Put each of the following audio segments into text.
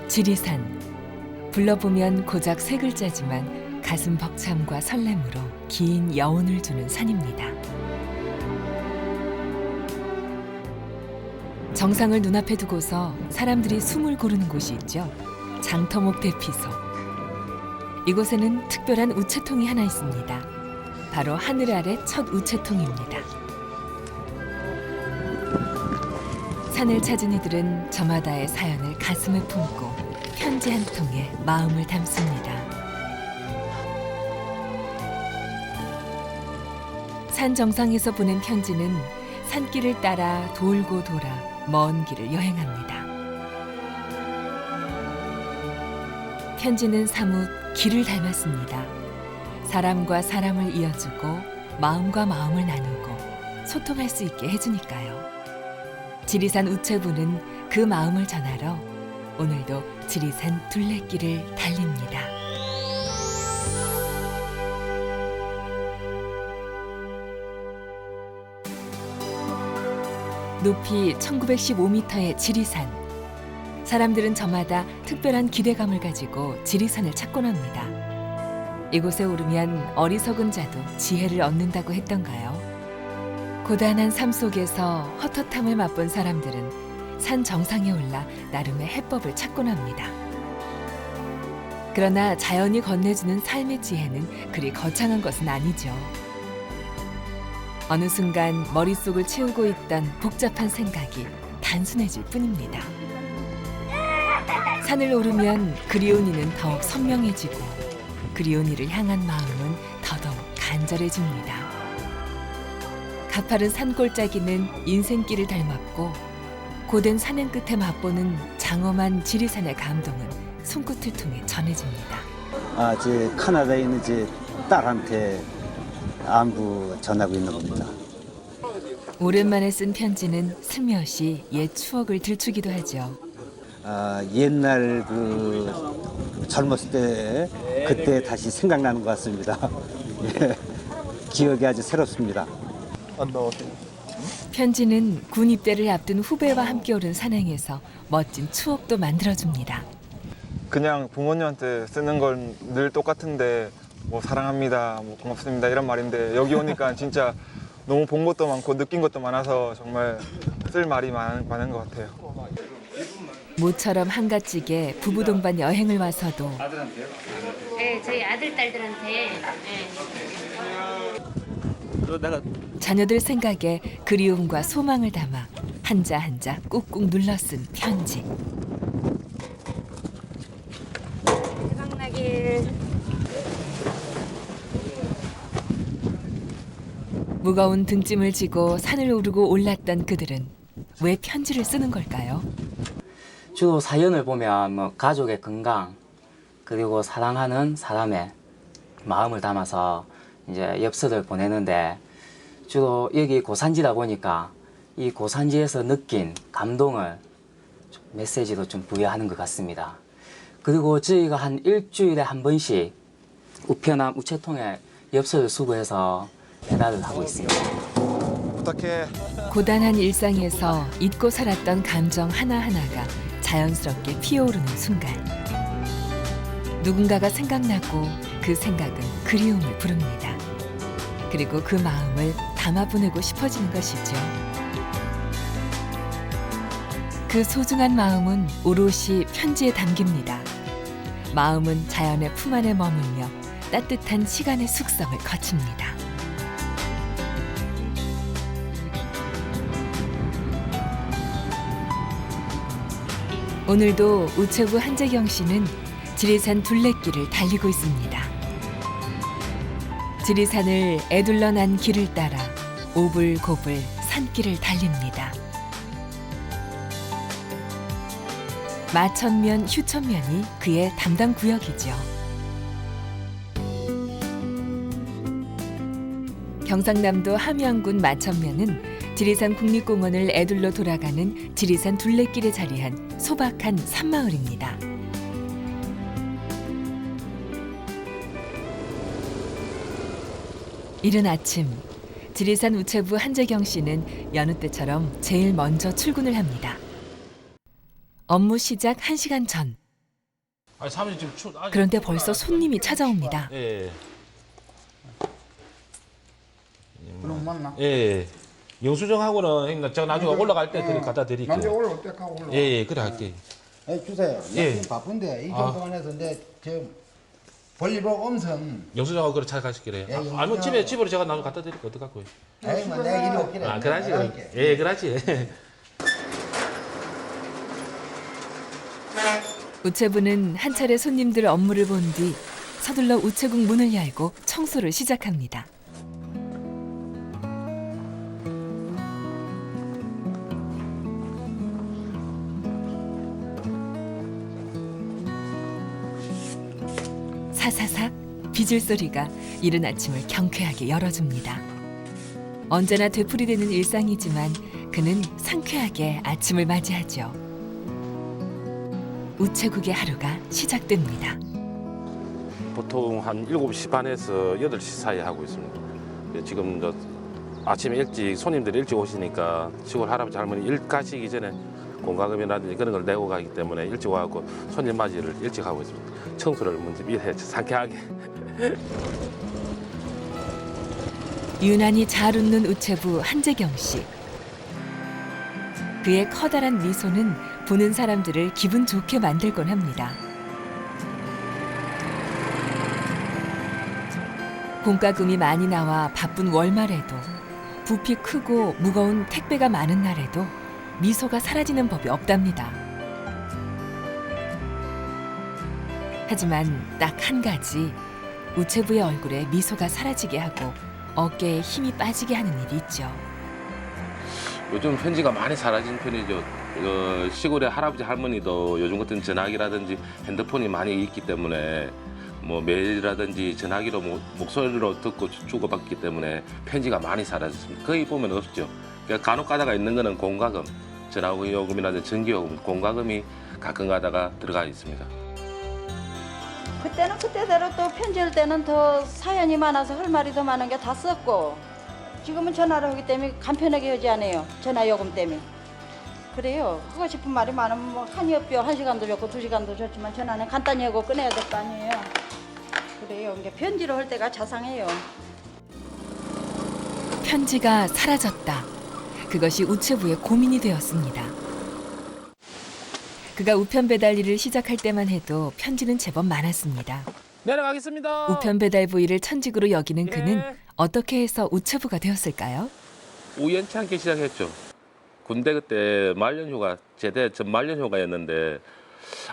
지리산. 불러보면 고작 세 글자지만 가슴 벅참과 설렘으로 긴 여운을 주는 산입니다. 정상을 눈앞에 두고서 사람들이 숨을 고르는 곳이 있죠. 장터목 대피소. 이곳에는 특별한 우체통이 하나 있습니다. 바로 하늘 아래 첫 우체통입니다. 산을 찾은 이들은 저마다의 사연을 가슴에 품고 편지 한 통에 마음을 담습니다. 산 정상에서 보낸 편지는 산길을 따라 돌고 돌아 먼 길을 여행합니다. 편지는 사뭇 길을 닮았습니다. 사람과 사람을 이어주고 마음과 마음을 나누고 소통할 수 있게 해주니까요. 지리산 우체부는 그 마음을 전하러 오늘도 지리산 둘레길을 달립니다. 높이 1915m의 지리산. 사람들은 저마다 특별한 기대감을 가지고 지리산을 찾곤 합니다. 이곳에 오르면 어리석은 자도 지혜를 얻는다고 했던가요? 고단한 삶 속에서 헛헛함을 맛본 사람들은 산 정상에 올라 나름의 해법을 찾곤 합니다. 그러나 자연이 건네주는 삶의 지혜는 그리 거창한 것은 아니죠. 어느 순간 머릿속을 채우고 있던 복잡한 생각이 단순해질 뿐입니다. 산을 오르면 그리운 이는 더욱 선명해지고 그리운 이를 향한 마음은 더더욱 간절해집니다. 가파른 산골짜기는 인생길을 닮았고 고된 산행 끝에 맛보는 장엄한 지리산의 감동은 손끝을 통해 전해집니다. 제 캐나다에 있는 제 딸한테 안부 전하고 있는 겁니다. 오랜만에 쓴 편지는 슬며시 옛 추억을 들추기도 하죠. 옛날 젊었을 때 그때 다시 생각나는 것 같습니다. 예, 기억이 아주 새롭습니다. 편지는 군 입대를 앞둔 후배와 함께 오른 산행에서 멋진 추억도 만들어줍니다. 그냥 부모님한테 쓰는 건 늘 똑같은데 뭐 사랑합니다, 뭐 고맙습니다 이런 말인데 여기 오니까 진짜 너무 본 것도 많고 느낀 것도 많아서 정말 쓸 말이 많은 것 같아요. 모처럼 한가지게 부부 동반 여행을 와서도 네, 저희 아들, 딸들한테. 자녀들 생각에 그리움과 소망을 담아 한자 한자 꾹꾹 눌러 쓴 편지. 대박나길. 무거운 등짐을 지고 산을 오르고 올랐던 그들은 왜 편지를 쓰는 걸까요? 주로 사연을 보면 가족의 건강 그리고 사랑하는 사람의 마음을 담아서 이제 엽서를 보내는데 주로 여기 고산지다 보니까 이 고산지에서 느낀 감동을 메시지로 좀 부여하는 것 같습니다. 그리고 저희가 한 일주일에 한 번씩 우편함 우체통에 엽서를 수거해서 배달을 하고 있습니다. 부탁해. 고단한 일상에서 잊고 살았던 감정 하나하나가 자연스럽게 피어오르는 순간 누군가가 생각나고 그 생각은 그리움을 부릅니다. 그리고 그 마음을 담아 보내고 싶어지는 것이죠. 그 소중한 마음은 오롯이 편지에 담깁니다. 마음은 자연의 품 안에 머물며 따뜻한 시간의 숙성을 거칩니다. 오늘도 우체부 한재경 씨는 지리산 둘레길을 달리고 있습니다. 지리산을 애둘러 난 길을 따라 오불고불 산길을 달립니다. 마천면, 휴천면이 그의 담당 구역이죠. 경상남도 함양군 마천면은 지리산 국립공원을 애둘러 돌아가는 지리산 둘레길에 자리한 소박한 산마을입니다. 이른 아침, 지리산 우체부 한재경 씨는 여느 때처럼 제일 먼저 출근을 합니다. 업무 시작 1시간 전, 아니 사무실 지금 그런데 벌써 손님이 찾아옵니다. 예. 그럼 맞나? 예. 영수증하고는 형님 제가 나중에 올라갈 때 갖다 드릴게요. 나중에 올라올 때 가고 올라. 예, 그래 할게. 주세요. 예. 지금 바쁜데 이 정도만 해서 이제 저 볼리복 음성. 영수증하고 그래 찾아가시기래. 예, 아니 뭐 집으로 제가 나중에 갖다 드릴게요. 어떡할거예요? 에이, 뭐 내가 이리 올게. 아, 그러지. 예, 그러지. 우체부는 한 차례 손님들 업무를 본 뒤 서둘러 우체국 문을 열고 청소를 시작합니다. 사사삭 빗을 소리가 이른 아침을 경쾌하게 열어줍니다. 언제나 되풀이되는 일상이지만 그는 상쾌하게 아침을 맞이하죠. 우체국의 하루가 시작됩니다. 보통 한 7시 반에서 8시 사이에 하고 있습니다. 지금 아침에 일찍 손님들이 일찍 오시니까 시골 할아버지 할머니 일 가시기 전에 공과금이라든지 그런 걸 내고 가기 때문에 일찍 와서 손님 맞이를 일찍 하고 있습니다. 청소를 먼저 미리 해서 상쾌하게. 유난히 잘 웃는 우체부 한재경 씨. 그의 커다란 미소는 보는 사람들을 기분 좋게 만들곤 합니다. 공과금이 많이 나와 바쁜 월말에도 부피 크고 무거운 택배가 많은 날에도 미소가 사라지는 법이 없답니다. 하지만 딱 한 가지 우체부의 얼굴에 미소가 사라지게 하고 어깨에 힘이 빠지게 하는 일이 있죠. 요즘 편지가 많이 사라진 편이죠. 시골의 할아버지 할머니도 요즘 같은 전화기라든지 핸드폰이 많이 있기 때문에 뭐 메일이라든지 전화기로 목소리로 듣고 주고받기 때문에 편지가 많이 사라졌습니다. 거의 보면 없죠. 그러니까 간혹 가다가 있는 거는 공과금, 전화요금이라든지 전기요금, 공과금이 가끔 가다가 들어가 있습니다. 그때는 그때대로 또 편지할 때는 더 사연이 많아서 할 말이 더 많은 게 다 썼고 지금은 전화를 하기 때문에 간편하게 하지 않아요. 전화 요금 때문에. 그래요. 하고 싶은 말이 많으면 뭐 한이 없죠. 1시간도 좋고 2시간도 좋지만 전화는 간단히 하고 끊어야 될 거 아니에요. 그래요. 이게 편지로 할 때가 자상해요. 편지가 사라졌다. 그것이 우체부의 고민이 되었습니다. 그가 우편 배달 일을 시작할 때만 해도 편지는 제법 많았습니다. 내려가겠습니다. 우편 배달 부위를 천직으로 여기는 그는 어떻게 해서 우체부가 되었을까요? 우연치 않게 시작했죠. 군대 그때 말년휴가, 제대 전 말년휴가였는데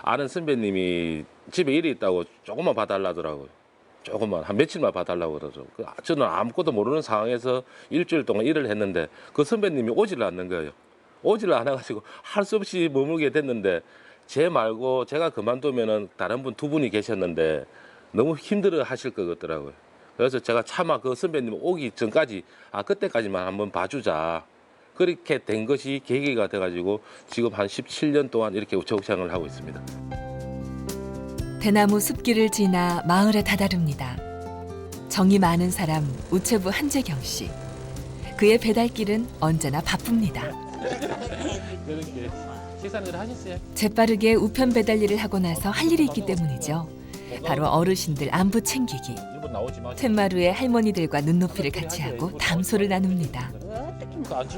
아는 선배님이 집에 일이 있다고 조금만 봐달라더라고요. 조금만, 한 며칠만 봐달라고 그러죠. 저는 아무것도 모르는 상황에서 일주일 동안 일을 했는데 그 선배님이 오지를 않는 거예요. 오지를 않아가지고 할 수 없이 머물게 됐는데 제 말고 제가 그만두면은 다른 분 2분이 계셨는데 너무 힘들어 하실 것 같더라고요. 그래서 제가 차마 그 선배님 오기 전까지 그때까지만 한번 봐주자. 그렇게 된 것이 계기가 돼가지고 지금 한 17년 동안 이렇게 우체국 생활을 하고 있습니다. 대나무 숲길을 지나 마을에 다다릅니다. 정이 많은 사람 우체부 한재경 씨. 그의 배달길은 언제나 바쁩니다. 그렇게 식사는 하셨어요? 재빠르게 우편 배달 일을 하고 나서 할 일이 있기 때문이죠. 바로 어르신들 안부 챙기기. 툇마루에 할머니들과 눈높이를 같이 하고 담소를 나눕니다.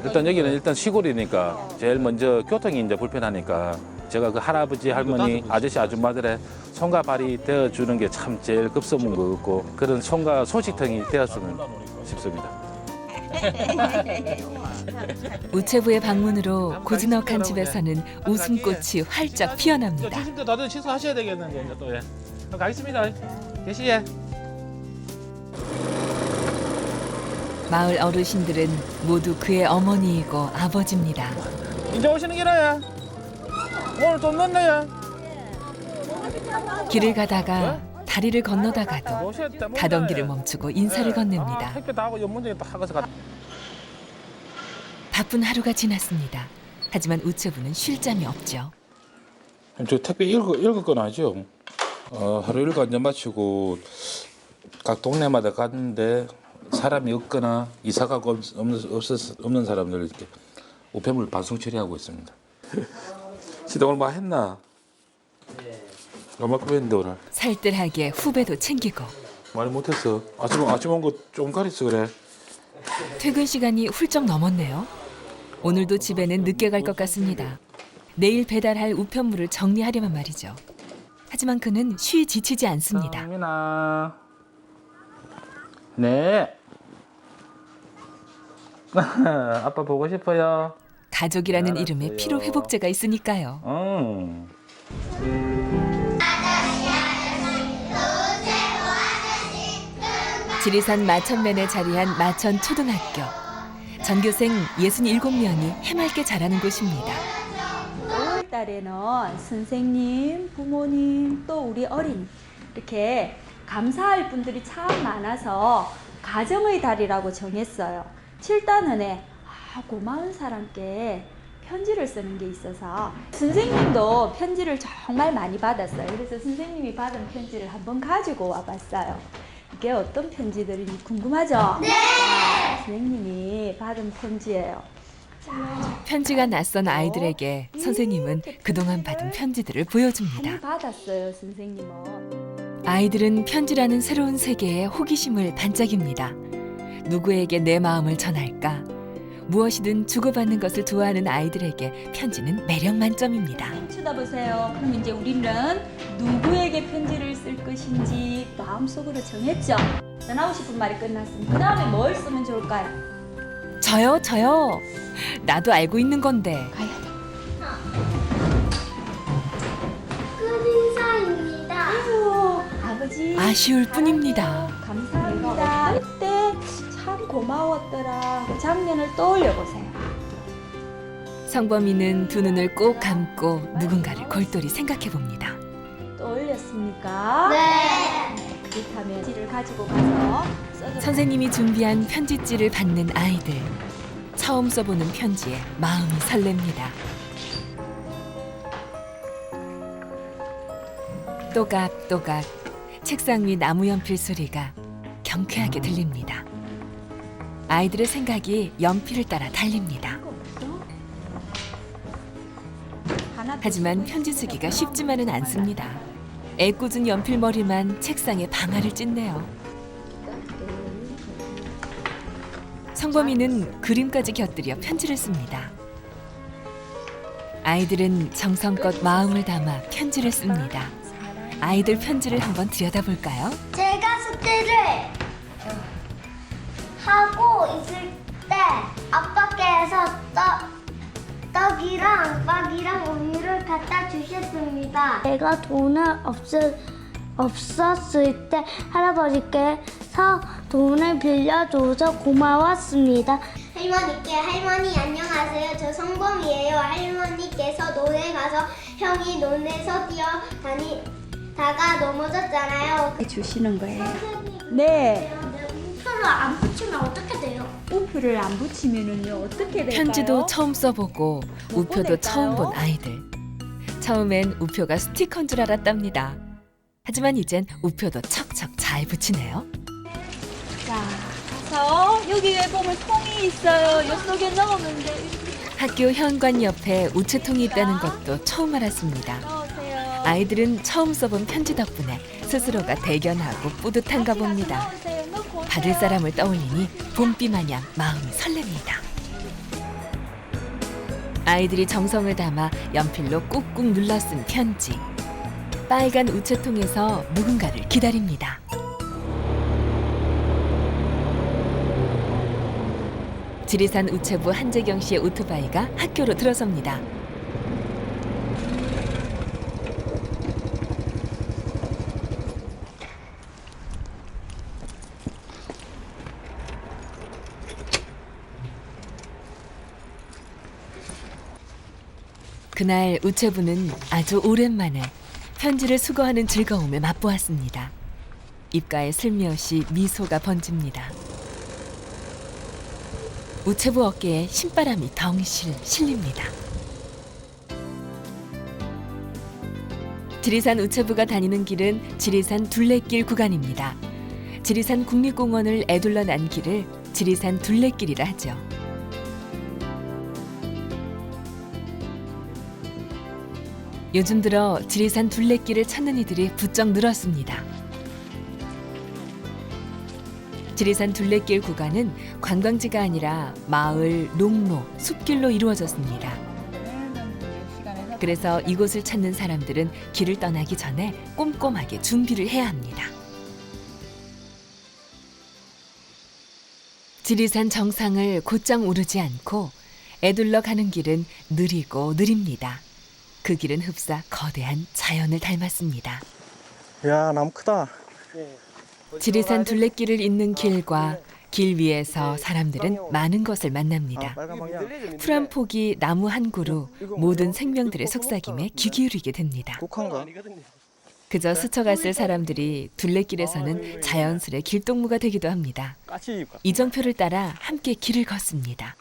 일단 여기는 일단 시골이니까 제일 먼저 교통이 이제 불편하니까 제가 그 할아버지, 할머니, 아저씨, 아줌마들의 손과 발이 되어주는 게 참 제일 급선무인 것 같고 그런 손과 소식통이 되었으면 싶습니다. 우체부의 방문으로 고즈넉한 집에서는 웃음꽃이 활짝 피어납니다. 주심도 다들 취소하셔야 되겠는데 이제 또 가겠습니다. 계시에. 마을 어르신들은 모두 그의 어머니이고 아버지입니다. 이제 오시는 길이야. 오늘 돈 넣네요. 길을 가다가 다리를 건너다가도 가던 길을 멈추고 인사를 건넵니다. 택배 다 하고 연문장에 딱 하고서 가. 바쁜 하루가 지났습니다. 하지만 우체부는 쉴 잠이 없죠. 저 택배 읽었건 하죠. 하루 일과 완전 마치고 각 동네마다 갔는데 사람이 없거나 이사 가고 없는 사람들 이렇게 우편물 반송 처리하고 있습니다. 시동을 뭐 했나? 얼마큼 했는데 오늘? 살뜰하게 후배도 챙기고 많이 못했어. 아침 온 거 좀 가렸어 그래. 퇴근 시간이 훌쩍 넘었네요. 오늘도 집에는 늦게 갈 것 같습니다. 내일 배달할 우편물을 정리하려면 말이죠. 하지만 그는 쉬이 지치지 않습니다. 민아. 네. 아빠 보고 싶어요. 가족이라는 이름에 알았어요. 피로 회복제가 있으니까요. 지리산 마천면에 자리한 마천초등학교. 전교생 67명이 해맑게 자라는 곳입니다. 5월 달에는 선생님, 부모님, 또 우리 어린 이렇게 감사할 분들이 참 많아서 가정의 달이라고 정했어요. 7단원에 고마운 사람께 편지를 쓰는 게 있어서 선생님도 편지를 정말 많이 받았어요. 그래서 선생님이 받은 편지를 한번 가지고 와봤어요. 이게 어떤 편지들인지 궁금하죠? 네! 자, 선생님이 받은 편지예요. 편지가 낯선 아이들에게 선생님은 그동안 받은 편지들을 보여줍니다. 많이 받았어요, 선생님은. 아이들은 편지라는 새로운 세계에 호기심을 반짝입니다. 누구에게 내 마음을 전할까? 무엇이든 주고받는 것을 좋아하는 아이들에게 편지는 매력 만점입니다. 쳐다보세요. 그럼 이제 우리는 누구에게 편지를 쓸 것인지 마음속으로 정했죠. 전하고 싶은 말이 끝났으면 그 다음에 뭘 쓰면 좋을까요? 저요. 나도 알고 있는 건데. 가야 돼. 끝인사입니다. 아유, 아버지. 아쉬울 뿐입니다. 감사합니다. 그때 참 고마웠더라. 그 장면을 떠올려 보세요. 성범이는 두 눈을 꼭 감고 누군가를 골똘히 생각해 봅니다. 떠올렸습니까? 네. 그렇다면 편지를 가지고 가서 써줘. 선생님이 준비한 편지지를 받는 아이들. 처음 써보는 편지에 마음이 설렙니다. 또각또각 책상 위 나무 연필 소리가 경쾌하게 들립니다. 아이들의 생각이 연필을 따라 달립니다. 하지만 편지 쓰기가 쉽지만은 않습니다. 애꿎은 연필머리만 책상에 방아를 찢네요. 성범이는 그림까지 곁들여 편지를 씁니다. 아이들은 정성껏 마음을 담아 편지를 씁니다. 아이들 편지를 한번 들여다볼까요? 제가 숙제를 하고 있을 때 아빠께서 떡이랑 빵이랑 우유를 갖다 주셨습니다. 제가 돈을 없었을 때 할아버지께서 돈을 빌려줘서 고마웠습니다. 할머니 안녕하세요. 저 성범이에요. 할머니께서 논에 가서 형이 논에서 뛰어다니다가 넘어졌잖아요. 주시는 거예요. 네. 우표를 안 붙이면 어떻게 돼요? 우표를 안 붙이면은요 어떻게 될까요? 편지도 처음 써보고 우표도 처음 본 아이들. 처음엔 우표가 스티커인 줄 알았답니다. 하지만 이젠 우표도 척척 잘 붙이네요. 자, 가서 여기에 보면 통이 있어요. 이쪽에 넣으면 돼. 학교 현관 옆에 우체통이 있다는 것도 처음 알았습니다. 넣으세요. 아이들은 처음 써본 편지 덕분에 스스로가 대견하고 뿌듯한가 봅니다. 넣으세요. 넣고 오세요. 받을 사람을 떠올리니 봄비 마냥 마음이 설렙니다. 아이들이 정성을 담아 연필로 꾹꾹 눌러 쓴 편지. 빨간 우체통에서 누군가를 기다립니다. 지리산 우체부 한재경 씨의 오토바이가 학교로 들어섭니다. 그날 우체부는 아주 오랜만에 편지를 수거하는 즐거움에 맛보았습니다. 입가에 슬며시 미소가 번집니다. 우체부 어깨에 신바람이 덩실 실립니다. 지리산 우체부가 다니는 길은 지리산 둘레길 구간입니다. 지리산 국립공원을 에둘러 난 길을 지리산 둘레길이라 하죠. 요즘 들어 지리산 둘레길을 찾는 이들이 부쩍 늘었습니다. 지리산 둘레길 구간은 관광지가 아니라 마을, 농로, 숲길로 이루어졌습니다. 그래서 이곳을 찾는 사람들은 길을 떠나기 전에 꼼꼼하게 준비를 해야 합니다. 지리산 정상을 곧장 오르지 않고 애둘러 가는 길은 느리고 느립니다. 그 길은 흡사 거대한 자연을 닮았습니다. 야, 나무 크다. 지리산 둘레길을 잇는 길과 길 위에서 사람들은 많은 것을 만납니다. 풀한 폭이 나무 한 그루, 모든 생명들의 속삭임에 귀 기울이게 됩니다. 그저 스쳐갔을 사람들이 둘레길에서는 자연스레 길동무가 되기도 합니다. 이정표를 따라 함께 길을 걷습니다.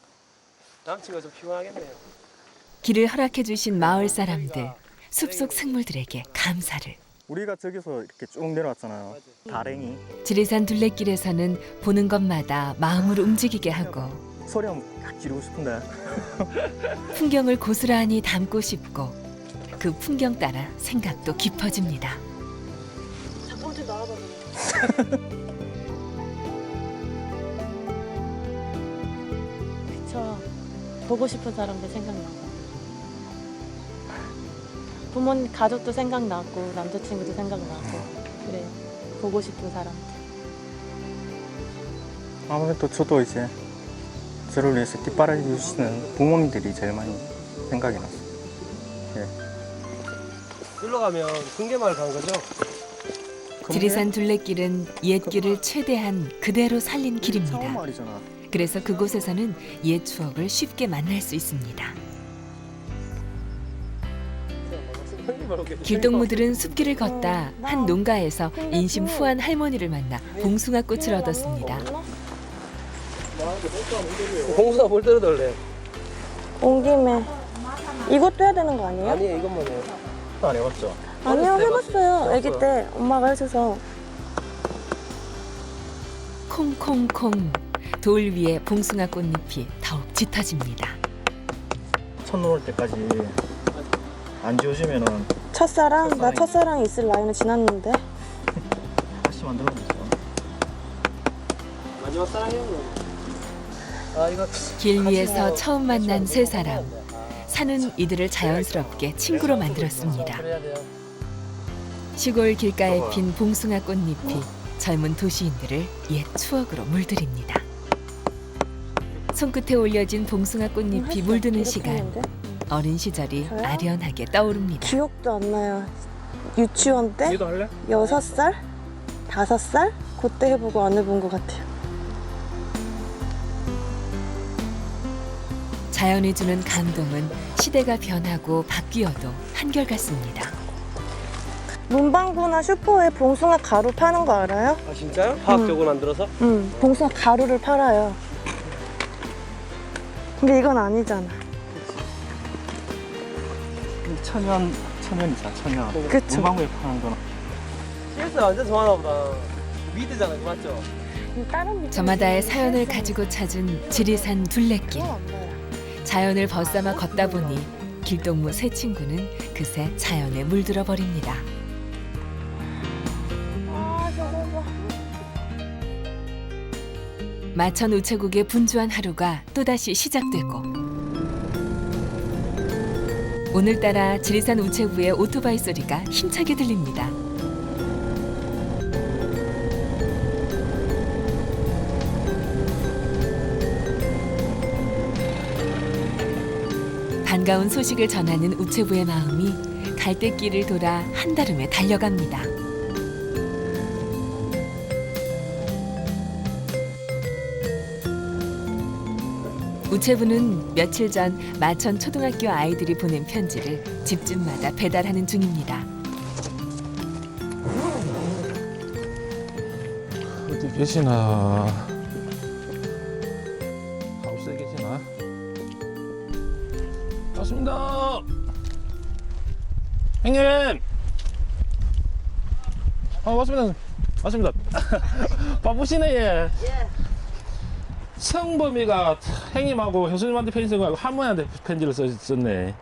남친과 좀 피곤하겠네요. 길을 허락해 주신 마을 사람들, 숲속 생물들에게 감사를. 우리가 저기서 이렇게 쭉 내려왔잖아요. 다랭이. 지리산 둘레길에서는 보는 것마다 마음을 움직이게 하고 소리 한번 딱 지르고 싶은데. 풍경을 고스란히 담고 싶고 그 풍경 따라 생각도 깊어집니다. 잠깐만 좀 나와봐. 그쵸. 보고 싶은 사람들 생각나고 부모님 가족도 생각나고 남자친구도 생각나고 그래 보고 싶은 사람들. 아무래도 저도 이제 저를 위해서 뒷바라지 주시는 부모님들이 제일 많이 생각이 났어요. 예. 일로 가면 금계마을 간 거죠? 지리산 둘레길은 옛길을 최대한 그대로 살린 길입니다. 말이잖아. 그래서 그곳에서는 옛 추억을 쉽게 만날 수 있습니다. 길동무들은 숲길을 걷다 한 농가에서 인심 후한 할머니를 만나 봉숭아 꽃을 얻었습니다. 봉숭아 뭘 떨어달래? 온 김에 이것도 해야 되는 거 아니에요? 아니 이것만 해. 안 해봤죠? 아니요 해봤어요. 아기 때 엄마가 해줘서. 콩콩콩 돌 위에 봉숭아 꽃잎이 더욱 짙어집니다. 첫눈 올 때까지 안 지워지면은 첫사랑? 나 첫사랑 있을 나이는 지났는데. 다시 만들면 되죠. 마지막 사랑이요. 아 이거 길 위에서 처음 만난 세 사람. 산은 이들을 자연스럽게 친구로 만들었습니다. 시골 길가에 핀 봉숭아 꽃잎이 젊은 도시인들을 옛 추억으로 물들입니다. 손끝에 올려진 봉숭아 꽃잎이 물드는 시간. 어린 시절이 아련하게 떠오릅니다. 기억도 안 나요. 유치원 때? 니도 할래? 6살? 5살? 그때 해보고 안 해본 것 같아요. 자연이 주는 감동은 시대가 변하고 바뀌어도 한결같습니다. 문방구나 슈퍼에 봉숭아 가루 파는 거 알아요? 아 진짜요? 화학적으로 만들어서? 응, 봉숭아 가루를 팔아요. 근데 이건 아니잖아. 천연이잖아, 천연. 그쵸. 문방구에 파는 거는. CS 완전 좋아하나 보다. 미드잖아, 맞죠? 다른 저마다의 사연을 가지고 찾은 지리산 둘레길. 자연을 벗삼아 걷다 보니 길동무 세 친구는 그새 자연에 물들어 버립니다. 아, 저거 봐. 마천 우체국의 분주한 하루가 또다시 시작되고 오늘따라 지리산 우체부의 오토바이 소리가 힘차게 들립니다. 반가운 소식을 전하는 우체부의 마음이 갈대길을 돌아 한달음에 달려갑니다. 우체부는 며칠 전 마천 초등학교 아이들이 보낸 편지를 집집마다 배달하는 중입니다. 어디 계시나? 하우스에 계시나? 왔습니다. 형님. 왔습니다. 왔습니다. 바쁘시네 예. 성범이가 형님하고 형수님한테 편지 쓴 거 알고 할머니한테 편지를 썼네.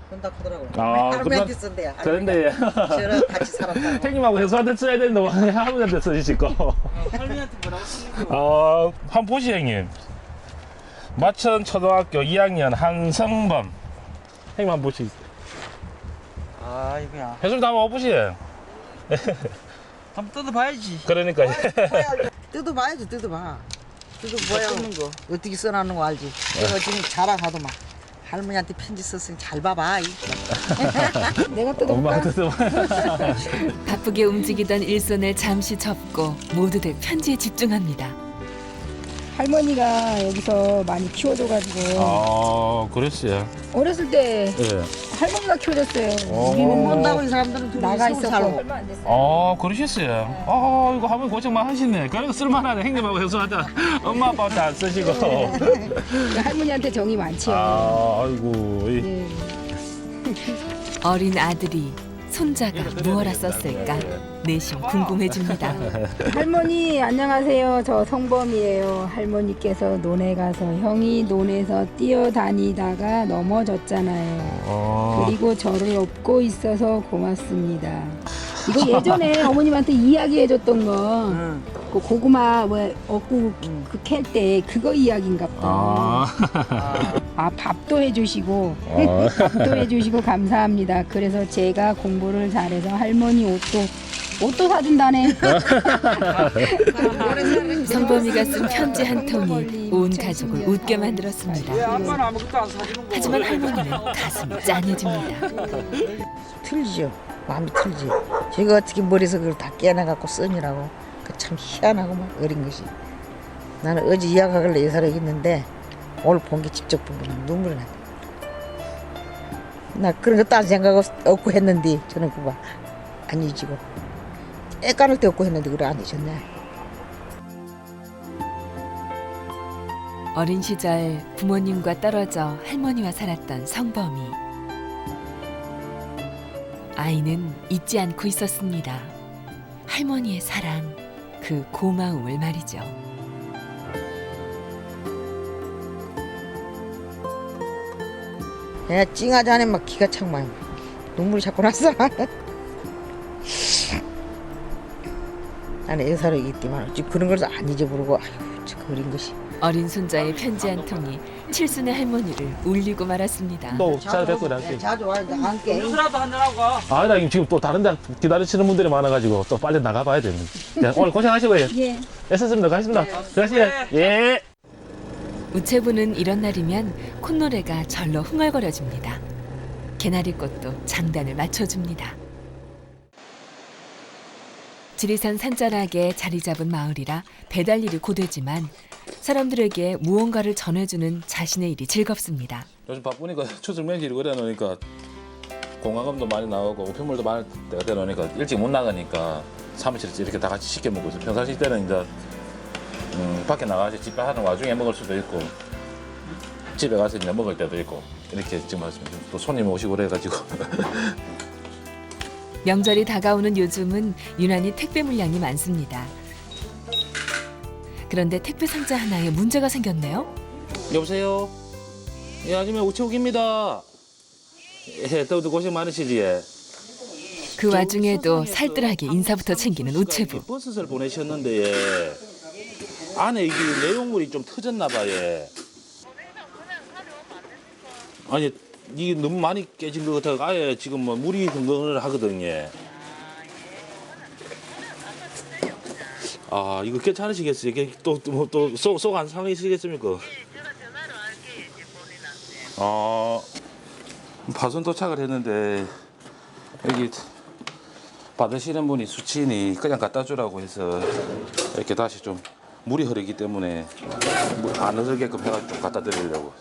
그런다 하더라고. 아, 할머니한테 쓴대요. 그런데 저랑 같이 살았다고. 형님하고 해수한테 써야 되는데 왜 할머니한테 써주실 거? 할머니한테 뭐라고 쓰는 한번 보시 형님. 마천 초등학교 2학년 한성범. 형님 한번 보시. 아, 이거야. 해수님 한번 와보시. 한번 뜯어봐야지. 그러니까. 뜯어봐야지, 뜯어봐. 뜯어봐야 쓰는 거. 어떻게 써놨는 거 알지? 내가 지금 자랑하더만. 할머니한테 편지 썼으니 잘 봐봐. 내가 엄마가 뜯어볼까? 뜯어봐. 바쁘게 움직이던 일손을 잠시 접고 모두들 편지에 집중합니다. 할머니가 여기서 많이 키워줘가지고 그랬어요. 어렸을 때 예. 할머니가 키워줬어요. 우리는 본다고 이 사람들은 둘이 나가 서울 있었고 살고. 얼마 안 됐어요. 그러셨어요. 이거 할머니 고생 많이 하시네. 그러니까 쓸만하네. 형님하고 해수하자. 엄마 아빠한테 안 쓰시고. 할머니한테 정이 많지요. 아이고. 네. 어린 아들이 손자가 무엇라 썼을까 내심 궁금해집니다. 할머니 안녕하세요. 저 성범이에요. 할머니께서 논에 가서 형이 논에서 뛰어다니다가 넘어졌잖아요. 그리고 저를 업고 있어서 고맙습니다. 이거 예전에 어머님한테 이야기해줬던 거. 그 고구마 왜 얻고 그 캘 때 그거 이야기인가 보다. 밥도 해주시고 밥도 해주시고 감사합니다. 그래서 제가 공부를 잘해서 할머니 옷도 사준다네. 성범이가 쓴 편지 한 통이 온 가족을 웃게 만들었습니다. 하지만 할머니는 가슴이 짠해집니다. 틀리죠. 마음이 틀리지. 제가 어떻게 머리에서 그걸 다 깨어나갖고 써니라고. 그 참 희한하고만 어린 것이. 나는 어제 이야기하길래 예사를 했는데 오늘 본 게 직접 본 게 눈물이 나. 나 그런 거 딴 생각 없고 했는데 저는 그거 안 잊고 애까는 데 없고 했는데 그래 안 잊었네. 어린 시절 부모님과 떨어져 할머니와 살았던 성범이. 아이는 잊지 않고 있었습니다. 할머니의 사랑, 그 고마움을 말이죠. 야 찡하지 않으면 막 기가 착 많이 눈물이 자꾸 났어. 나는 애사력이 있지만 어찌 그런 걸 안 잊어버리고 아이고 참 어린 것이. 어린 손자의 편지 한 통이 칠순의 할머니를 울리고 말았습니다. 또 찾아뵙고 나한테. 자주 와야 돼. 함께. 나 지금 또 다른 데 기다리시는 분들이 많아가지고 또 빨리 나가봐야 됩니다. 오늘 고생하시고요. 예. 애썼습니다. 가겠습니다. 들어가시죠. 예. 우체부는 이런 날이면 콧노래가 절로 흥얼거려집니다. 개나리꽃도 장단을 맞춰줍니다. 지리산 산자락에 자리 잡은 마을이라 배달 일이 고되지만 사람들에게 무언가를 전해주는 자신의 일이 즐겁습니다. 요즘 바쁘니까 추석 명절이 그래 놓으니까 공항금도 많이 나오고 우편물도 많이 때가 돼 놓으니까 일찍 못 나가니까 사무실에서 이렇게 다 같이 시켜 먹고 있어요. 평상시 때는 이제 밖에 나가서 집에 하는 와중에 먹을 수도 있고 집에 가서 이제 먹을 때도 있고 이렇게 지금 또 손님 오시고 그래가지고 명절이 다가오는 요즘은 유난히 택배 물량이 많습니다. 그런데 택배 상자 하나에 문제가 생겼네요. 여보세요? 예, 아줌마 우체국입니다. 예, 또 고생 많으시지? 예. 그 와중에도 살뜰하게 인사부터 챙기는 우체부. 버섯을 보내셨는데 예. 안에 이게 내용물이 좀 터졌나 봐요. 예. 아니 이게 너무 많이 깨진 것 같아서 아예 지금 뭐 물이 흥건을 하거든요. 아 이거 괜찮으시겠어요? 이게 또 속 안 상하시겠습니까? 파손 도착을 했는데 여기 받으시는 분이 수치인이 그냥 갖다 주라고 해서 이렇게 다시 좀 물이 흐르기 때문에 안 흐르게끔 해가지고 좀 갖다 드리려고.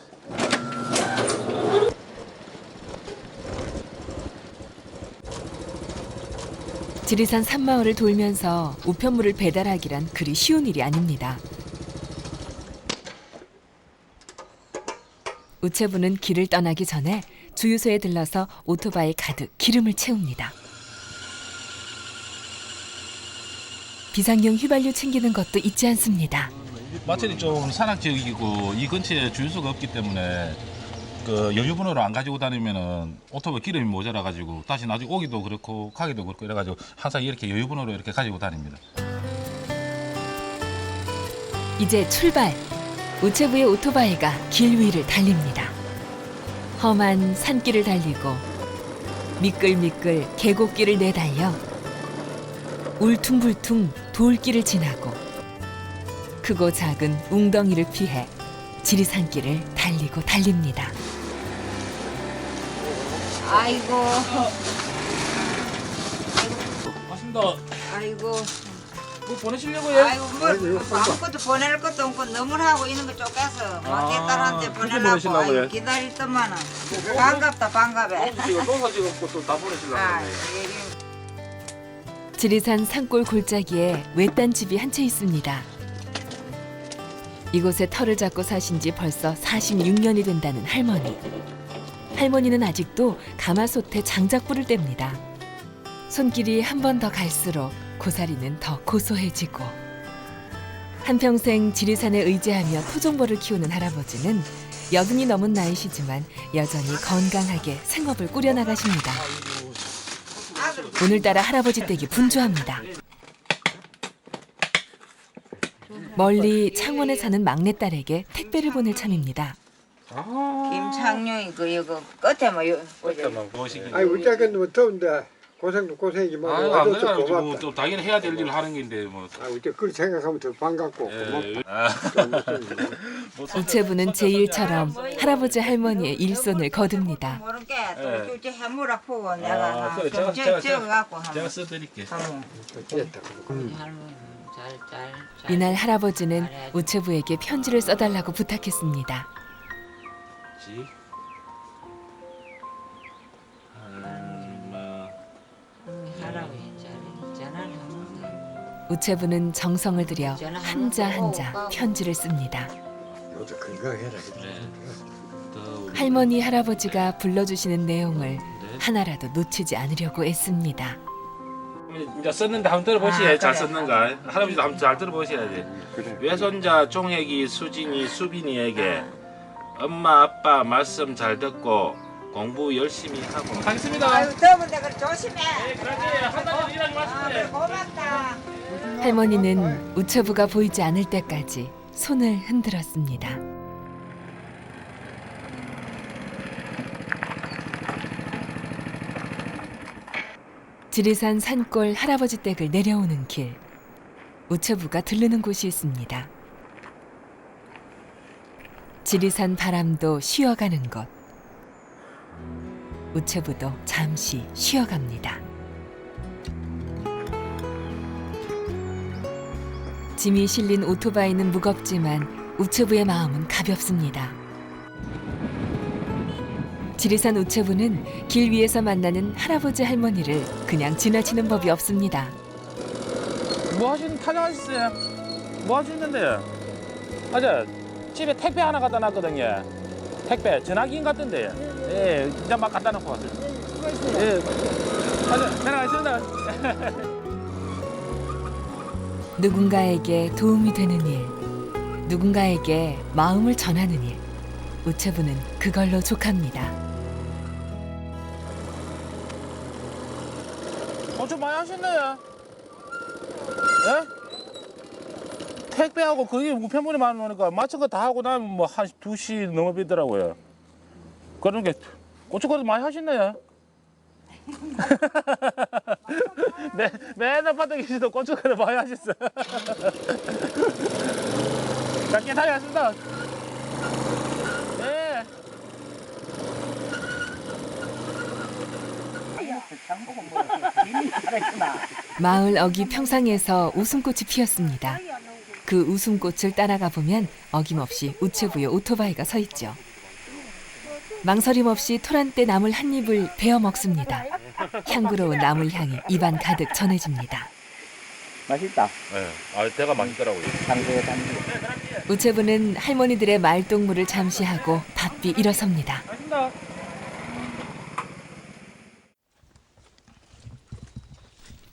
지리산 산마을을 돌면서 우편물을 배달하기란 그리 쉬운 일이 아닙니다. 우체부는 길을 떠나기 전에 주유소에 들러서 오토바이 가득 기름을 채웁니다. 비상용 휘발유 챙기는 것도 잊지 않습니다. 마천이 좀 산악 지역이고 이 근처에 주유소가 없기 때문에 그 여유분으로 안 가지고 다니면은 오토바이 기름이 모자라 가지고 다시 나중에 오기도 그렇고 가기도 그렇고 이래 가지고 항상 이렇게 여유분으로 이렇게 가지고 다닙니다. 이제 출발. 우체부의 오토바이가 길 위를 달립니다. 험한 산길을 달리고 미끌미끌 계곡길을 내달려 울퉁불퉁 돌길을 지나고 크고 작은 웅덩이를 피해 지리산길을 달리고 달립니다. 아이고. 맞습니다. 아이고. 뭐 보내시려고요? 아이고 뭘 아무것도 보낼 것도 없고 너무나 하고 있는 거 쫓겨서 내 딸한테 보내려고 아이고, 기다릴 동안은 반갑다 반갑해. 농사 지었고 또 다 보내시려고. 지리산 산골 골짜기에 외딴 집이 한 채 있습니다. 이곳에 터를 잡고 사신 지 벌써 46년이 된다는 할머니. 할머니는 아직도 가마솥에 장작불을 뗍니다. 손길이 한 번 더 갈수록 고사리는 더 고소해지고 한평생 지리산에 의지하며 토종벌을 키우는 할아버지는 80이 넘은 나이시지만 여전히 건강하게 생업을 꾸려나가십니다. 오늘따라 할아버지 댁이 분주합니다. 멀리 창원에 사는 막내딸에게 택배를 보낼 참입니다. 김창룡이 그 이거 끝에 뭐 아니 우리 작은 뭐 더운데 고생도 고생이지만 안 그래가지고 또 당연히 해야 될 일을 하는 건데 뭐. 우리 그걸 생각하면 더 반갑고 고맙다. 우체부는 제1처럼 할아버지 할머니의 일손을 거둡니다. 모르게 또 해무라 보고 내가 적어갖고 제가 써드릴게. 이날 할아버지는 우체부에게 편지를 써달라고 부탁했습니다. 우체부는 정성을 들여 한자 한자 편지를 씁니다. 할머니 할아버지가 불러주시는 내용을 하나라도 놓치지 않으려고 애씁니다. 이제 썼는데 한번 들어보시야 잘 썼는가. 할아버지도 한번 잘 들어보셔야지. 외손자 종혁이 수진이 수빈이에게 엄마 아빠 말씀 잘 듣고 공부 열심히 하고 하겠습니다. 아유 더운데 그래 조심해. 네, 그러지. 한달에 일하지 마시고. 고맙다. 할머니는 우체부가 보이지 않을 때까지 손을 흔들었습니다. 지리산 산골 할아버지 댁을 내려오는 길, 우체부가 들르는 곳이 있습니다. 지리산 바람도 쉬어가는 곳, 우체부도 잠시 쉬어갑니다. 짐이 실린 오토바이는 무겁지만 우체부의 마음은 가볍습니다. 지리산 우체부는 길 위에서 만나는 할아버지 할머니를 그냥 지나치는 법이 없습니다. 뭐 하시는 타장하셨어요? 뭐 하시는데요? 아저 집에 택배 하나 갖다 놨거든요. 택배 전화기인 같던데. 예, 이제 막 갖다 놓고 왔어요. 예, 아저 내려가겠습니다. 누군가에게 도움이 되는 일, 누군가에게 마음을 전하는 일, 우체부는 그걸로 족합니다. 좀 많이 하셨네요. 예? 택배하고 그게 우편물이 많이 오니까 맞춘 거 다 하고 나면 뭐 한 2시 넘어비더라고요. 그런 게 고춧가루 많이 하셨네요. 맨날 바닥에 계시도 고춧가루 많이 하셨어. 자, 깨끗하게 하십니다. 네. 마을 어귀 평상에서 웃음꽃이 피었습니다. 그 웃음꽃을 따라가 보면 어김없이 우체부의 오토바이가 서 있죠. 망설임 없이 토란대 나물 한 입을 베어 먹습니다. 향그러운 나물 향이 입안 가득 전해집니다. 맛있다. 네, 대가 맛있더라고요. 우체부는 할머니들의 말동무를 잠시 하고 바삐 일어섭니다. 맛있다.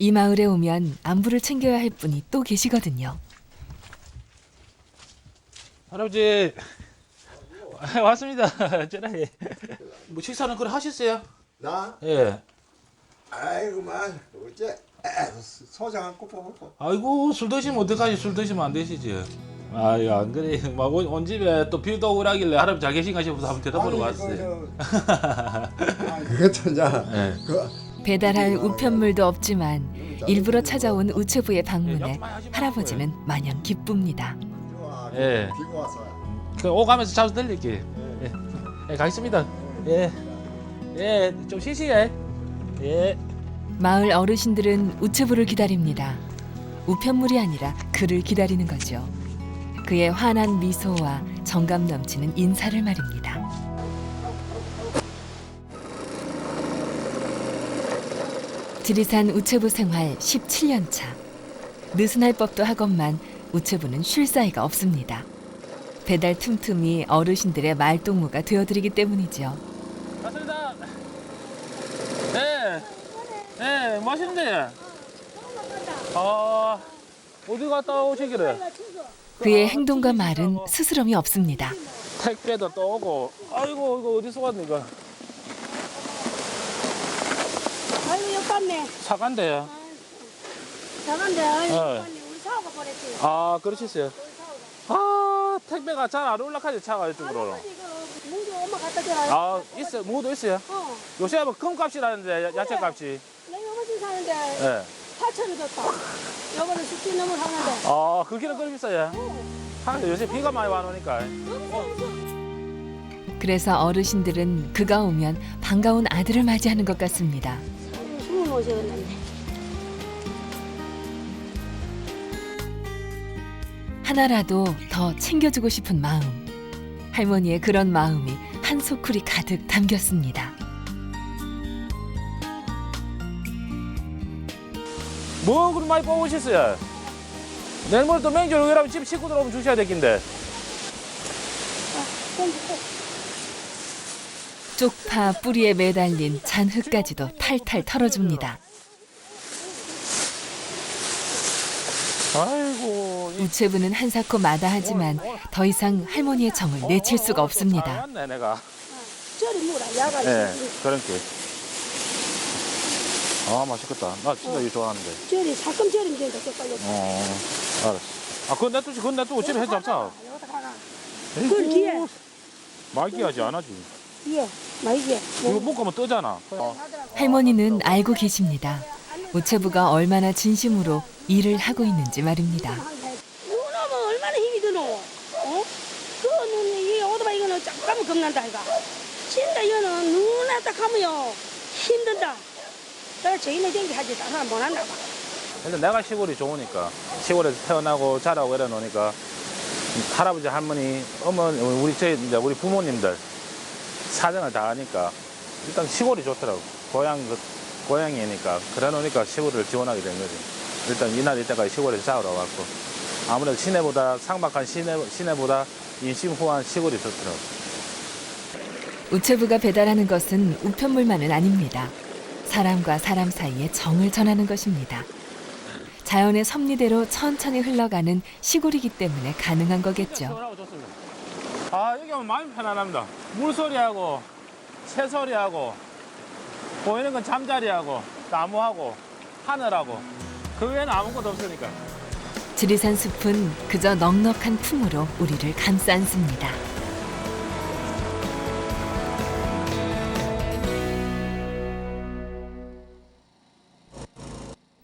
이 마을에 오면 안부를 챙겨야 할 분이 또 계시거든요. 할아버지 왔습니다. 전화해. 뭐 식사는 그래 하셨어요? 나? 예. 아이고만 어째 소장 한 꼬 먹고. 아이고 술 드시면 어떡하지? 술 드시면 안 되시지. 아유 안 그래. 막 온 집에 또 비도 오고 하길래 할아버지 잘 계신가 싶어서 한번 대답하러 왔어요. 그게 천자. 예. 배달할 우편물도 없지만 일부러 찾아온 우체부의 방문에 할아버지는 마냥 기쁩니다. 예. 비가 와서. 그 오가면서 자주 들릴게. 예. 예, 가겠습니다. 예. 예, 좀 쉬시게. 예. 마을 어르신들은 우체부를 기다립니다. 우편물이 아니라 그를 기다리는 거죠. 그의 환한 미소와 정감 넘치는 인사를 말입니다. 지리산 우체부 생활 17년 차. 느슨할 법도 하건만 우체부는 쉴 사이가 없습니다. 배달 틈틈이 어르신들의 말동무가 되어드리기 때문이죠. 맞습니다. 네. 네, 뭐 하시는데? 아, 어디 갔다 오시기를? 그의 행동과 말은 스스럼이 없습니다. 택배도 또 오고. 아이고, 이거 어디서 왔니, 이거? 아이고 욕받네. 사간대요. 나간데 아이고 네. 욕받네. 우리 사오가 보냈지. 아, 그러셨어요? 아, 택배가 잘 안 올라가지, 차가 이쪽으로. 문주 엄마 갖다 줘라. 아, 있어요. 무도 있어요? 요새 뭐 금값이라는데, 야채값이. 내가 요것을 사는데 예. 8,000원 줬다. 요거는 10개 넘을 하는데. 아, 그 길은 그리 비싸요? 아, 요새 비가 많이 와 오니까. 그래서 어르신들은 그가 오면 반가운 아들을 맞이하는 것 같습니다. 숨을 못 쉬었는데. 하나라도 더 챙겨주고 싶은 마음. 할머니의 그런 마음이 한 소쿠리 가득 담겼습니다. 뭐 그럼 많이 뽑으셨어요? 내일 모레 또 맹절 오라면 집 식구들 오면 주셔야 되긴데. 쪽파 뿌리에 매달린 잔 흙까지도 탈탈 털어줍니다. 아이고. 우체부는 한사코 마다하지만 더 이상 할머니의 정을 내칠 수가 없습니다. 맞네 내가. 저리 물어. 야간. 네, 그렇게. 아 맛있겠다. 나 진짜 이거 좋아하는데. 저리 살금 저리면 된다. 빨리. 알았어. 아 그건 놔두고 집에 해 잡자. 그걸 뒤에. 말기하지 안 하지. 뒤에. 말기에. 이거 볶으면 뜨잖아. 할머니는 알고 계십니다. 우체부가 얼마나 진심으로 일을 하고 있는지 말입니다. 눈오면 얼마나 힘이 드노? 어? 그거는 이 오토바이 이거는 잠깐만 겁난다 이거. 진짜 이거는 눈에 딱 하면요 힘든다. 내가 저희는 경기하지 하나 못 한다 봐. 근데 내가 시골이 좋으니까 시골에서 태어나고 자라고 이래 놓으니까 할아버지 할머니 어머니 우리 부모님들 사정을 다 하니까 일단 시골이 좋더라고. 고향이니까 그래 놓으니까 시골을 지원하게 된 거지. 일단 이날 이때까지 시골에서 자라러 왔고 아무래도 시내보다 삭막한 시내보다 인심후한 시골이 좋더라고. 우체부가 배달하는 것은 우편물만은 아닙니다. 사람과 사람 사이에 정을 전하는 것입니다. 자연의 섭리대로 천천히 흘러가는 시골이기 때문에 가능한 거겠죠. 아 여기 오면 마음이 편안합니다. 물소리하고 새소리하고 보이는 건 잠자리하고 나무하고 하늘하고 그 외에는 아무것도 없으니까. 지리산 숲은 그저 넉넉한 품으로 우리를 감싸 안습니다.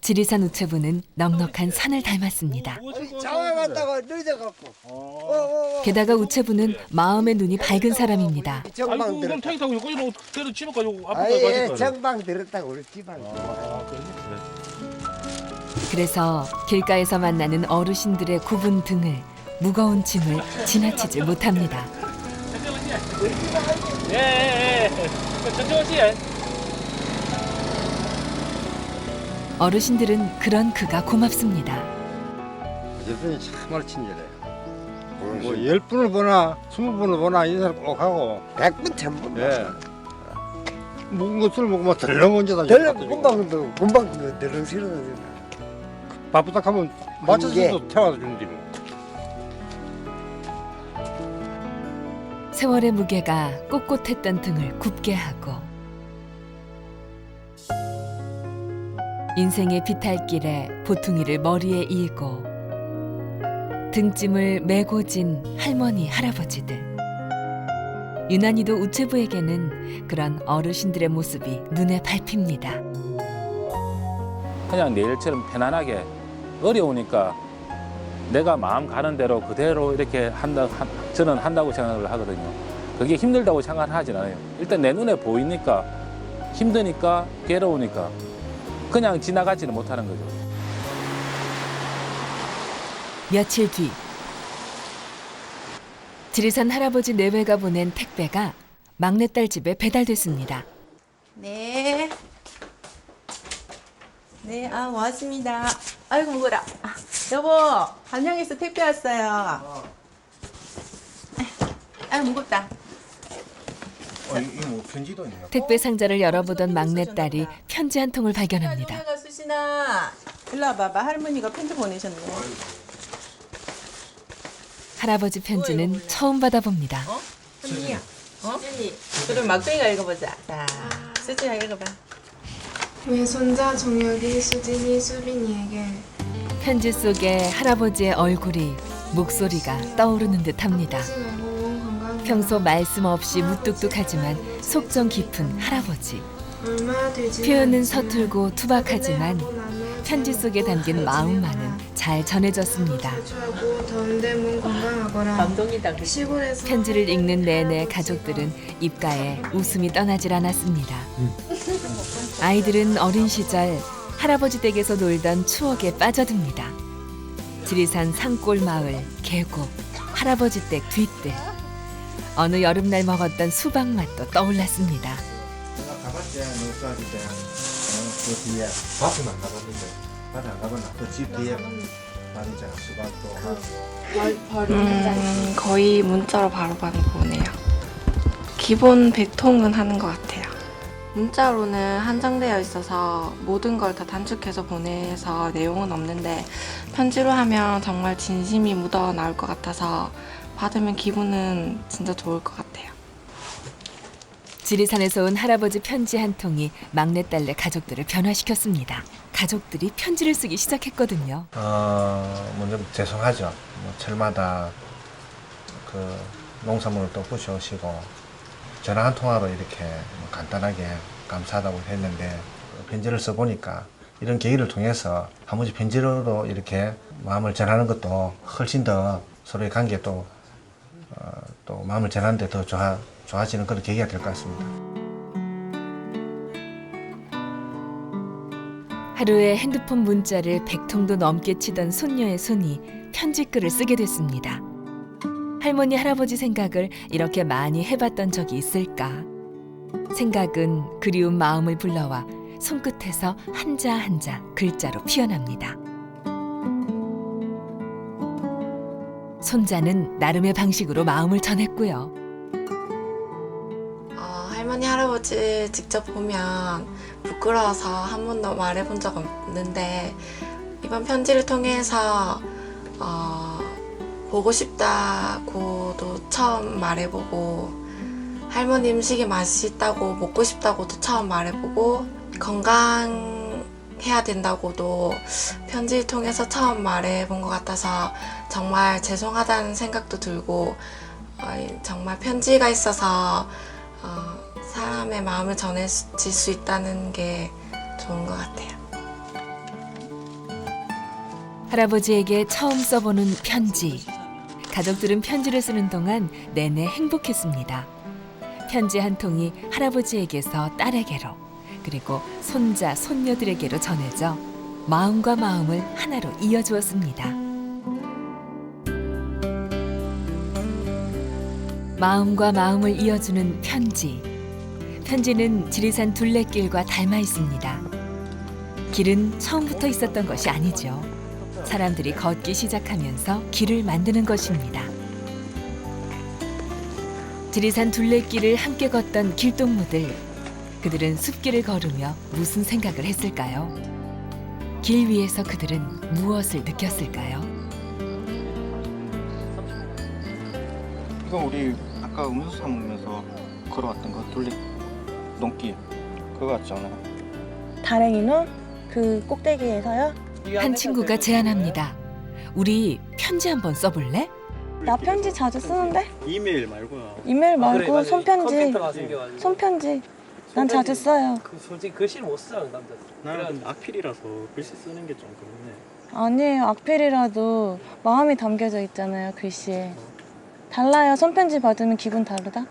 지리산 우체부는 넉넉한 산을 닮았습니다. 장에 갔다가 늦어갖고. 게다가 우체부는 마음의 눈이 밝은 사람입니다. 정방 들었다. 택 타고 여기로 데려 집어가지고 아예 정방 들었다고 우리 집안. 그래서 길가에서 만나는 어르신들의 굽은 등을 무거운 짐을 지나치지 못합니다. 예. 천천히. 어르신들은 그런 그가 고맙습니다. 어쨌든 정말 친절해. 뭐 10분을 보나 20분을 보나 인사를 꼭 하고 100분 1000분. 예. 묵은 것을 먹으면 덜렁 언제다. 금방 덜렁 싫어져. 바쁘다 하면 맞춰서 태워다 주는데 뭐. 세월의 무게가 꼿꼿했던 등을 굽게 하고 인생의 비탈길에 보퉁이를 머리에 이고 등짐을 메고 진 할머니, 할아버지들. 유난히도 우체부에게는 그런 어르신들의 모습이 눈에 밟힙니다. 그냥 내일처럼 편안하게 어려우니까 내가 마음 가는 대로 그대로 이렇게 저는 한다고 생각을 하거든요. 그게 힘들다고 생각을 하진 않아요. 일단 내 눈에 보이니까 힘드니까 괴로우니까 그냥 지나가지는 못하는 거죠. 며칠 뒤 지리산 할아버지 내외가 보낸 택배가 막내딸 집에 배달됐습니다. 네. 네, 왔습니다. 아이고, 무거라. 여보, 한양에서 택배 왔어요. 아유, 무겁다. 이거 뭐 편지도 있네요. 택배 상자를 열어보던 막내딸이 편지 한 통을 발견합니다. 누나가 수진아, 일로 와봐봐. 할머니가 편지 보내셨네. 할아버지 편지는 처음 받아봅니다. 수진이야. 수진이. 그럼 막둥이가 읽어보자. 자, 수진아 읽어봐. 외손자 정혁이 수진이 수빈이에게. 편지 속에 할아버지의 얼굴이, 목소리가 떠오르는 듯합니다. 평소 말씀 없이 무뚝뚝하지만 속정 깊은 할아버지. 표현은 서툴고 투박하지만 편지 속에 담긴 마음만은 잘 전해졌습니다. 더운데 몸 건강하거라. 감동이다. 편지를 읽는 내내 가족들은 입가에 웃음이 떠나질 않았습니다. 아이들은 어린 시절 할아버지 댁에서 놀던 추억에 빠져듭니다. 지리산 산골 마을, 계곡, 할아버지 댁 뒷뜰. 어느 여름날 먹었던 수박 맛도 떠올랐습니다. 내가 가봤지, 너 쏴줄 때. 그 뒤에 밭은 안 가봤는데, 밭 안 가봤나? 그 집 뒤에 말이잖아, 수박도 하고. 거의 문자로 바로바로 보내요. 기본 100통은 하는 것 같아요. 문자로는 한정되어 있어서 모든 걸 다 단축해서 보내서 내용은 없는데 편지로 하면 정말 진심이 묻어 나올 것 같아서 받으면 기분은 진짜 좋을 것 같아요. 지리산에서 온 할아버지 편지 한 통이 막내딸네 가족들을 변화시켰습니다. 가족들이 편지를 쓰기 시작했거든요. 먼저 죄송하죠. 뭐 철마다 그 농산물을 또 부셔오시고 전화 한 통화로 이렇게 간단하게 감사하다고 했는데 편지를 써보니까 이런 계기를 통해서 할아버지 편지로도 이렇게 마음을 전하는 것도 훨씬 더 서로의 관계에 또 마음을 전하는 데 더 좋아지는 그런 계기가 될 것 같습니다. 하루에 핸드폰 문자를 100통도 넘게 치던 손녀의 손이 편지글을 쓰게 됐습니다. 할머니, 할아버지 생각을 이렇게 많이 해봤던 적이 있을까? 생각은 그리운 마음을 불러와 손끝에서 한자 한자 글자로 피어납니다. 손자는 나름의 방식으로 마음을 전했고요. 할머니, 할아버지 직접 보면 부끄러워서 한 번도 말해본 적 없는데 이번 편지를 통해서 보고 싶다고도 처음 말해보고 할머니 음식이 맛있다고 먹고 싶다고도 처음 말해보고 건강해야 된다고도 편지를 통해서 처음 말해본 것 같아서 정말 죄송하다는 생각도 들고 정말 편지가 있어서 사람의 마음을 전해질 수 있다는 게 좋은 것 같아요. 할아버지에게 처음 써보는 편지. 가족들은 편지를 쓰는 동안 내내 행복했습니다. 편지 한 통이 할아버지에게서 딸에게로, 그리고 손자, 손녀들에게로 전해져 마음과 마음을 하나로 이어주었습니다. 마음과 마음을 이어주는 편지. 편지는 지리산 둘레길과 닮아 있습니다. 길은 처음부터 있었던 것이 아니죠. 사람들이 걷기 시작하면서 길을 만드는 것입니다. 지리산 둘레길을 함께 걷던 길동무들. 그들은 숲길을 걸으며 무슨 생각을 했을까요? 길 위에서 그들은 무엇을 느꼈을까요? 이건 우리 아까 음료수 사 먹으면서 걸어왔던 거 둘레 농길 그거 같지 않아요? 다랭이는 그 꼭대기에서요? 한 친구가 제안합니다. 우리 편지 한번 써볼래? 나 편지 자주 쓰는데? 이메일 말고요. 이메일 말고 손편지. 손편지. 난 자주 써요. 솔직히 글씨를 못 써요, 남자. 나는 악필이라서 글씨 쓰는 게 좀 그렇네. 아니에요. 악필이라도 마음이 담겨져 있잖아요, 글씨에. 달라요. 손편지 받으면 기분 다르다?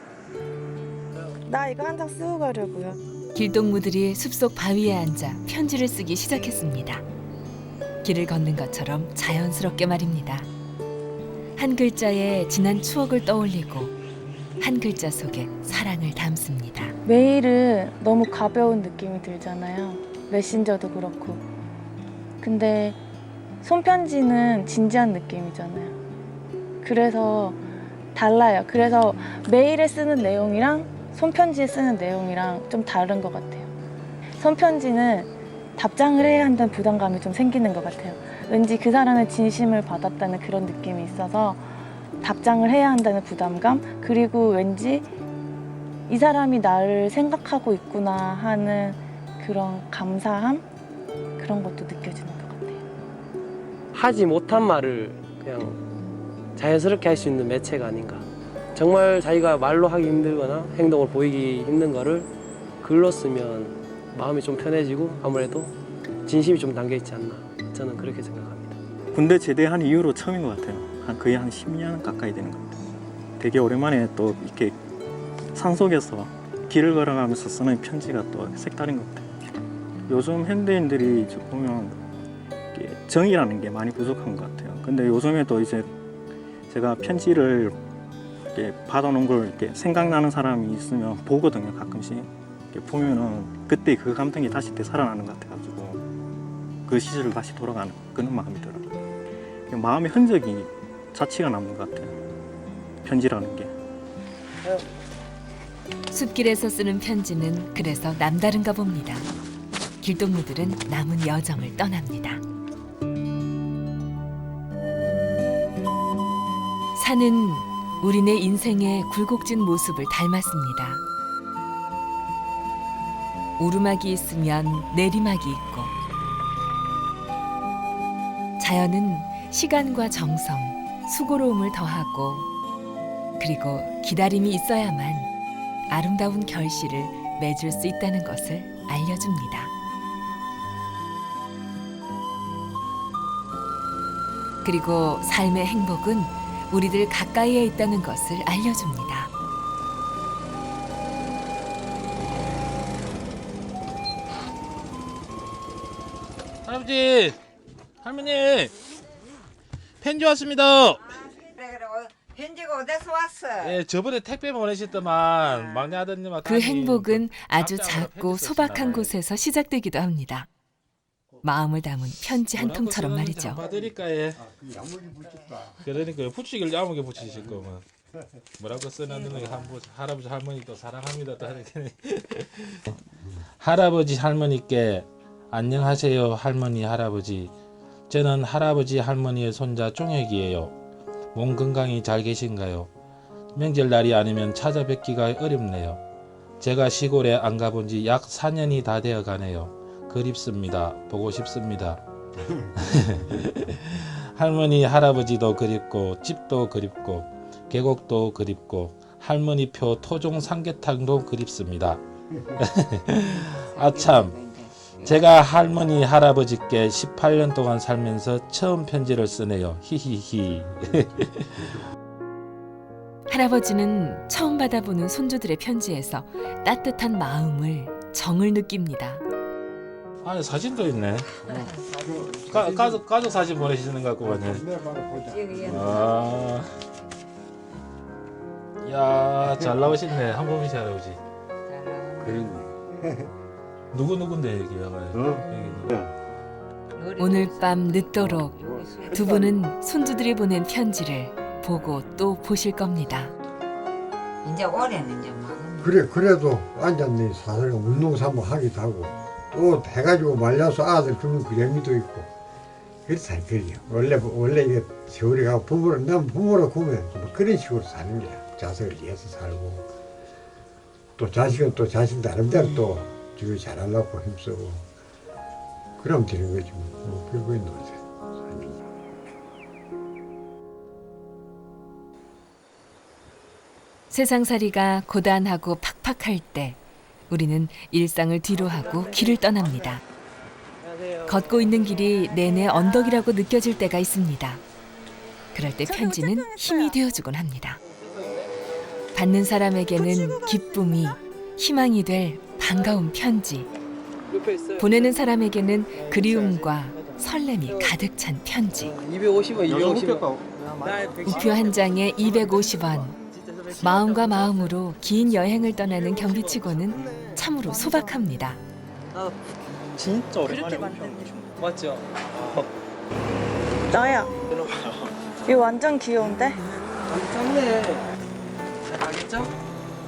나 이거 한 장 쓰고 가려고요. 길동무들이 숲속 바위에 앉아 편지를 쓰기 시작했습니다. 길을 걷는 것처럼 자연스럽게 말입니다. 한 글자에 지난 추억을 떠올리고 한 글자 속에 사랑을 담습니다. 메일은 너무 가벼운 느낌이 들잖아요. 메신저도 그렇고. 근데 손편지는 진지한 느낌이잖아요. 그래서 달라요. 그래서 메일에 쓰는 내용이랑 손편지에 쓰는 내용이랑 좀 다른 것 같아요. 손편지는 답장을 해야 한다는 부담감이 좀 생기는 것 같아요. 왠지 그 사람의 진심을 받았다는 그런 느낌이 있어서 답장을 해야 한다는 부담감, 그리고 왠지 이 사람이 나를 생각하고 있구나 하는 그런 감사함, 그런 것도 느껴지는 것 같아요. 하지 못한 말을 그냥 자연스럽게 할 수 있는 매체가 아닌가. 정말 자기가 말로 하기 힘들거나 행동을 보이기 힘든 거를 글로 쓰면 마음이 좀 편해지고 아무래도 진심이 좀 담겨 있지 않나. 저는 그렇게 생각합니다. 군대 제대한 이후로 처음인 것 같아요. 거의 한 10년 가까이 되는 것 같아요. 되게 오랜만에 또 이렇게 산속에서 길을 걸어가면서 쓰는 편지가 또 색다른 것 같아요. 요즘 현대인들이 보면 정이라는 게 많이 부족한 것 같아요. 근데 요즘에도 이제 제가 편지를 이렇게 받아놓은 걸 이렇게 생각나는 사람이 있으면 보거든요. 가끔씩 이렇게 보면은 그때 그 감정이 다시 되살아나는 것 같아가지고 그 시절을 다시 돌아가는 그런 마음이 들어요. 마음의 흔적이 자취가 남는 것 같아요. 편지라는 게. 숲길에서 쓰는 편지는 그래서 남다른가 봅니다. 길동무들은 남은 여정을 떠납니다. 산은 우리네 인생의 굴곡진 모습을 닮았습니다. 오르막이 있으면 내리막이 있고, 자연은 시간과 정성, 수고로움을 더하고, 그리고 기다림이 있어야만 아름다운 결실을 맺을 수 있다는 것을 알려줍니다. 그리고 삶의 행복은 우리들 가까이에 있다는 것을 알려줍니다. 할아버지, 할머니, 편지 왔습니다. 편지가 어디서 왔어? 예, 저번에 택배 보내셨더만 막내 아드님하고 그 행복은 아주 작고 소박한 곳에서 시작되기도 합니다. 마음을 담은 편지 한 통처럼 말이죠. 받으니까 예. 그러니까 붙이기를 야무게 붙이실 거면 뭐라고 써놨는 거 할아버지 할머니 또 사랑합니다 또 이렇게. 할아버지 할머니께 안녕하세요 할머니 할아버지. 저는 할아버지 할머니의 손자 종혁이에요. 몸 건강히 잘 계신가요? 명절날이 아니면 찾아뵙기가 어렵네요. 제가 시골에 안 가본 지 약 4년이 다 되어 가네요. 그립습니다. 보고 싶습니다. 할머니 할아버지도 그립고 집도 그립고 계곡도 그립고 할머니표 토종 삼계탕도 그립습니다. 아참, 제가 할머니 할아버지께 18년 동안 살면서 처음 편지를 쓰네요. 히히히. 할아버지는 처음 받아보는 손주들의 편지에서 따뜻한 마음을, 정을 느낍니다. 안에 사진도 있네. 가족 사진 보내시는 것 같구만요. 아, 야, 잘 나오셨네. 한번 보시죠, 할아버지. 그리고 누구인데 여기가? 오늘 밤 늦도록 두 분은 손주들이 보낸 편지를 보고 또 보실 겁니다. 이제 올해는 이제 막 그래도 완전히 사설가 운동삼아 하기도 하고 또 해가지고 말려서 아들 주는 그래미도 있고 그래서 잘 그려. 원래 이게 세월이 가고 부모로 난 부모로 보면 뭐 그런 식으로 사는 거야. 자식을 위해서 살고 또 자식은 또 자식 나름대로 또 지금 잘하려고 힘쓰고 그러면 되는 거지 뭐 별거 있는 거지. 세상살이가 고단하고 팍팍할 때 우리는 일상을 뒤로하고 길을 떠납니다. 걷고 있는 길이 내내 언덕이라고 느껴질 때가 있습니다. 그럴 때 편지는 힘이 되어주곤 합니다. 받는 사람에게는 기쁨이, 희망이 될 반가운 편지. 보내는 사람에게는 그리움과 설렘이 가득 찬 편지. 250원. 우표 한 장에 250원. 마음과 마음으로 긴 여행을 떠나는 경비치고는 참으로 소박합니다. 진짜 오랜만에 맞죠? 나야. 이거 완전 귀여운데? 작네. 알겠죠?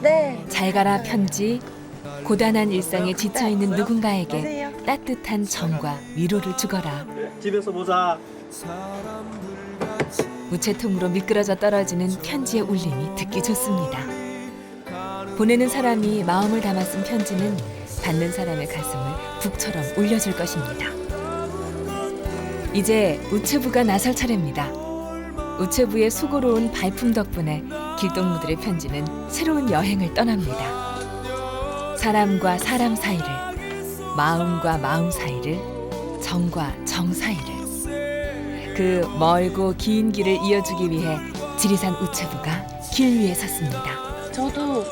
네. 잘 가라 편지. 고단한 일상에 지쳐있는 누군가에게 따뜻한 정과 위로를 주거라. 집에서 보자. 우체통으로 미끄러져 떨어지는 편지의 울림이 듣기 좋습니다. 보내는 사람이 마음을 담아 쓴 편지는 받는 사람의 가슴을 북처럼 울려줄 것입니다. 이제 우체부가 나설 차례입니다. 우체부의 수고로운 발품 덕분에 길동무들의 편지는 새로운 여행을 떠납니다. 사람과 사람 사이를, 마음과 마음 사이를, 정과 정 사이를. 그 멀고 긴 길을 이어주기 위해 지리산 우체부가 길 위에 섰습니다. 저도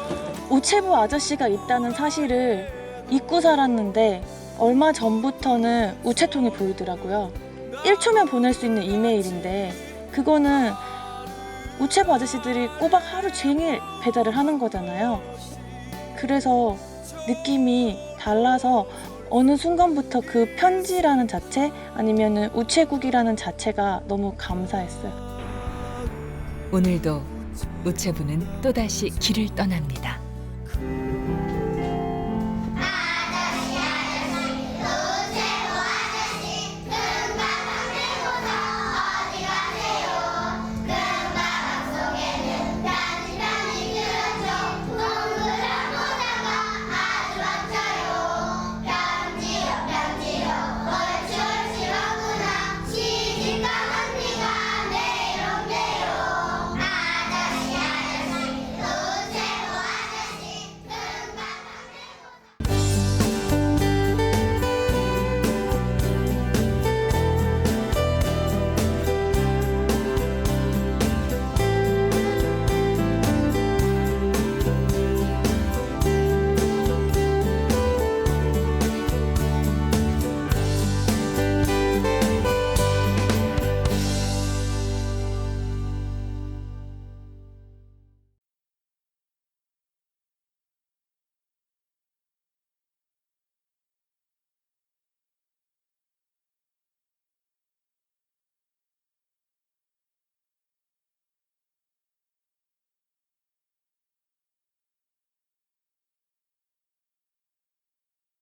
우체부 아저씨가 있다는 사실을 잊고 살았는데 얼마 전부터는 우체통이 보이더라고요. 1초면 보낼 수 있는 이메일인데 그거는 우체부 아저씨들이 꼬박 하루 종일 배달을 하는 거잖아요. 그래서 느낌이 달라서 어느 순간부터 그 편지라는 자체 아니면 우체국이라는 자체가 너무 감사했어요. 오늘도 우체부는 또다시 길을 떠납니다.